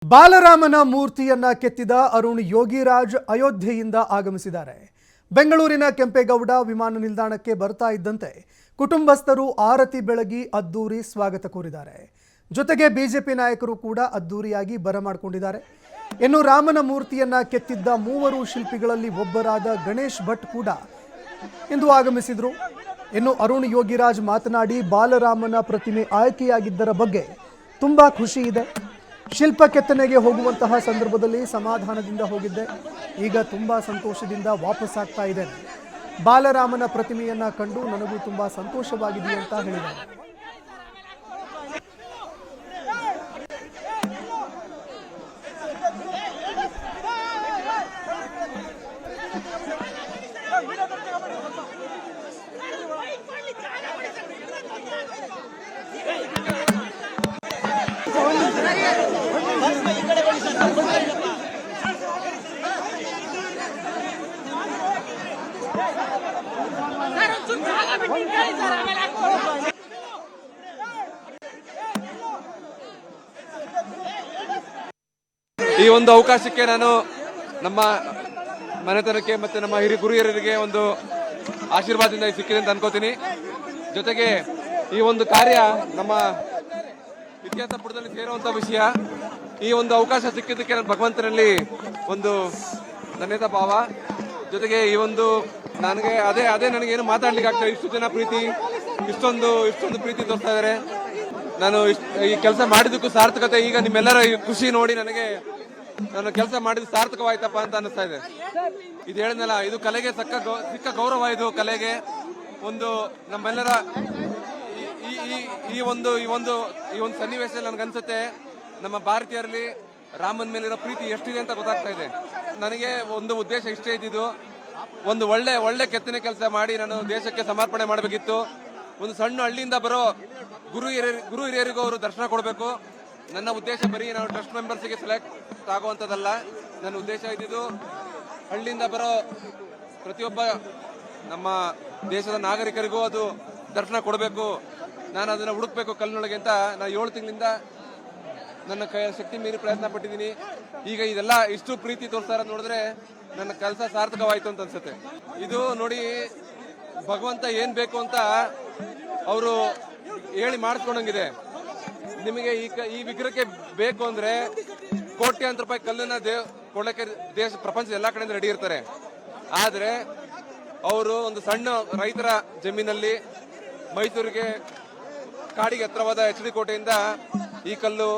ಬಾಲರಾಮನ ಮೂರ್ತಿಯನ್ನ ಕೆತ್ತಿದ ಅರುಣ್ ಯೋಗಿರಾಜ್ ಅಯೋಧ್ಯೆಯಿಂದ ಆಗಮಿಸಿದ್ದಾರೆ. ಬೆಂಗಳೂರಿನ ಕೆಂಪೇಗೌಡ ವಿಮಾನ ನಿಲ್ದಾಣಕ್ಕೆ ಬರ್ತಾ ಇದ್ದಂತೆ ಕುಟುಂಬಸ್ಥರು ಆರತಿ ಬೆಳಗಿ ಅದ್ದೂರಿ ಸ್ವಾಗತ ಕೋರಿದ್ದಾರೆ. ಜೊತೆಗೆ ಬಿಜೆಪಿ ನಾಯಕರು ಕೂಡ ಅದ್ದೂರಿಯಾಗಿ ಬರಮಾಡಿಕೊಂಡಿದ್ದಾರೆ. ಇನ್ನು ರಾಮನ ಮೂರ್ತಿಯನ್ನ ಕೆತ್ತಿದ್ದ ಮೂವರು ಶಿಲ್ಪಿಗಳಲ್ಲಿ ಒಬ್ಬರಾದ ಗಣೇಶ್ ಭಟ್ ಕೂಡ ಇಂದು ಆಗಮಿಸಿದರು. ಇನ್ನು ಅರುಣ್ ಯೋಗಿರಾಜ್ ಮಾತನಾಡಿ ಬಾಲರಾಮನ ಪ್ರತಿಮೆ ಆಯ್ಕೆಯಾಗಿದ್ದರ ಬಗ್ಗೆ ತುಂಬಾ ಖುಷಿ ಇದೆ. ಶಿಲ್ಪ ಕೆತ್ತನೆಗೆ ಹೋಗುವಂತಹ ಸಂದರ್ಭದಲ್ಲಿ ಸಮಾಧಾನದಿಂದ ಹೋಗಿದ್ದೆ, ಈಗ ತುಂಬಾ ಸಂತೋಷದಿಂದ ವಾಪಸ್ ಆಗ್ತಾ ಇದ್ದೇನೆ. ಬಾಲರಾಮನ ಪ್ರತಿಮೆಯನ್ನ ಕಂಡು ನನಗೂ ತುಂಬಾ ಸಂತೋಷವಾಗಿದೆ ಅಂತ ಹೇಳಿದ್ದಾರೆ. ಈ ಒಂದು ಅವಕಾಶಕ್ಕೆ ನಾನು ನಮ್ಮ ಮನೆತನಕ್ಕೆ ಮತ್ತೆ ನಮ್ಮ ಗುರು ಹಿರಿಯರಿಗೆ ಒಂದು ಆಶೀರ್ವಾದದಿಂದ ಸಿಕ್ಕಿದೆ ಅಂತ ಅನ್ಕೋತೀನಿ. ಜೊತೆಗೆ ಈ ಒಂದು ಕಾರ್ಯ ನಮ್ಮ ಇತಿಹಾಸ ಪುಟದಲ್ಲಿ ಸೇರುವಂತ ವಿಷಯ. ಈ ಒಂದು ಅವಕಾಶ ಸಿಕ್ಕಿದ್ದಕ್ಕೆ ನಾನು ಭಗವಂತನಲ್ಲಿ ಒಂದು ಧನ್ಯತಾ ಭಾವ. ಜೊತೆಗೆ ಈ ಒಂದು ನನಗೆ ಅದೇ ನನಗೇನು ಮಾತಾಡ್ಲಿಕ್ಕೆ ಆಗ್ತದೆ. ಇಷ್ಟು ಜನ ಪ್ರೀತಿ, ಇಷ್ಟೊಂದು ಪ್ರೀತಿ ತೋರಿಸ್ತಾ ಇದಾರೆ. ನಾನು ಈ ಕೆಲಸ ಮಾಡಿದ್ದಕ್ಕೂ ಸಾರ್ಥಕತೆ. ಈಗ ನಿಮ್ಮೆಲ್ಲರ ಖುಷಿ ನೋಡಿ ನನಗೆ ನಾನು ಕೆಲಸ ಮಾಡಿದ ಸಾರ್ಥಕವಾಯ್ತಪ್ಪ ಅಂತ ಅನಿಸ್ತಾ ಇದೆ. ಇದು ಹೇಳಿದ್ನಲ್ಲ, ಇದು ಕಲೆಗೆ ಸಿಕ್ಕ ಗೌರವ. ಇದು ಕಲೆಗೆ ಒಂದು ನಮ್ಮೆಲ್ಲರ ಈ ಒಂದು ಸನ್ನಿವೇಶದಲ್ಲಿ ನನ್ಗನ್ಸುತ್ತೆ ನಮ್ಮ ಭಾರತೀಯರಲ್ಲಿ ರಾಮನ ಮೇಲಿರೋ ಪ್ರೀತಿ ಎಷ್ಟಿದೆ ಅಂತ ಗೊತ್ತಾಗ್ತಾ ಇದೆ. ನನಗೆ ಒಂದು ಉದ್ದೇಶ ಇಷ್ಟೇ ಇದ್ದಿದ್ದು, ಒಂದು ಒಳ್ಳೆ ಕೆತ್ತನೆ ಕೆಲಸ ಮಾಡಿ ನಾನು ದೇಶಕ್ಕೆ ಸಮರ್ಪಣೆ ಮಾಡಬೇಕಿತ್ತು. ಒಂದು ಸಣ್ಣ ಹಳ್ಳಿಯಿಂದ ಬರೋ ಗುರು ಹಿರಿಯರಿಗೂ ಅವರು ದರ್ಶನ ಕೊಡಬೇಕು. ನನ್ನ ಉದ್ದೇಶ ಬರೀ ನಾವು ಟ್ರಸ್ಟ್ ಮೆಂಬರ್ಸ್ಗೆ ಸೆಲೆಕ್ಟ್ ಆಗುವಂಥದ್ದಲ್ಲ. ನನ್ನ ಉದ್ದೇಶ ಇದ್ದಿದ್ದು ಹಳ್ಳಿಯಿಂದ ಬರೋ ಪ್ರತಿಯೊಬ್ಬ ನಮ್ಮ ದೇಶದ ನಾಗರಿಕರಿಗೂ ಅದು ದರ್ಶನ ಕೊಡಬೇಕು. ನಾನು ಅದನ್ನ ಹುಡುಕ್ಬೇಕು ಕಲ್ಲಿನೊಳಗೆ ಅಂತ ನಾನು 7 ತಿಂಗಳಿಂದ ನನ್ನ ಶಕ್ತಿ ಮೀರಿ ಪ್ರಯತ್ನ ಪಟ್ಟಿದ್ದೀನಿ. ಈಗ ಇದೆಲ್ಲ ಇಷ್ಟು ಪ್ರೀತಿ ತೋರಿಸ್ತಾರ ನೋಡಿದ್ರೆ ನನ್ನ ಕೆಲಸ ಸಾರ್ಥಕವಾಯಿತು ಅಂತ ಅನ್ಸುತ್ತೆ. ಇದು ನೋಡಿ, ಭಗವಂತ ಏನ್ ಬೇಕು ಅಂತ ಅವರು ಹೇಳಿ ಮಾಡಿಸ್ಕೊಂಡಂಗಿದೆ. ನಿಮಗೆ ಈ ವಿಗ್ರಹಕ್ಕೆ ಬೇಕು ಅಂದ್ರೆ ಕೋಟ್ಯಾಂತರ ರೂಪಾಯಿ ಕಲ್ಲನ್ನ ಕೊಡಕ್ಕೆ ಪ್ರಪಂಚದ ಎಲ್ಲಾ ಕಡೆಯಿಂದ ರೆಡಿ ಇರ್ತಾರೆ. ಆದ್ರೆ ಅವರು ಒಂದು ಸಣ್ಣ ರೈತರ ಜಮೀನಲ್ಲಿ ಮೈಸೂರಿಗೆ ಕಾಡಿಗೆ ಹತ್ರವಾದ HD ಕೋಟೆಯಿಂದ ಈ ಕಲ್ಲು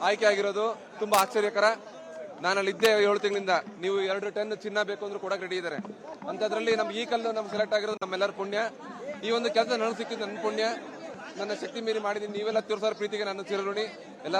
ಆಯ್ಕೆ ಆಗಿರೋದು ತುಂಬಾ ಆಶ್ಚರ್ಯಕರ. ನಾನಲ್ಲಿದ್ದೆ 7 ತಿಂಗಳಿಂದ. ನೀವು 2 ಟನ್ ಚಿನ್ನ ಬೇಕು ಅಂದ್ರೂ ಕೊಡಕ್ಕೆ ರೆಡಿ ಇದ್ದಾರೆ. ಅಂತದ್ರಲ್ಲಿ ಈ ಕಲ್ಲು ನಮ್ಗೆ ಸೆಲೆಕ್ಟ್ ಆಗಿರೋದು ನಮ್ಮೆಲ್ಲರ ಪುಣ್ಯ. ಈ ಒಂದು ಕೆಲಸ ನನಗೆ ಸಿಕ್ಕಿದ್ದು ನನ್ನ ಪುಣ್ಯ. ನನ್ನ ಶಕ್ತಿ ಮೀರಿ ಮಾಡಿದ್ದೀನಿ. ನೀವೆಲ್ಲ ತೋರಿಸೋ ಪ್ರೀತಿಗೆ ನಾನು ಚಿರಋಣಿ. ಎಲ್ಲ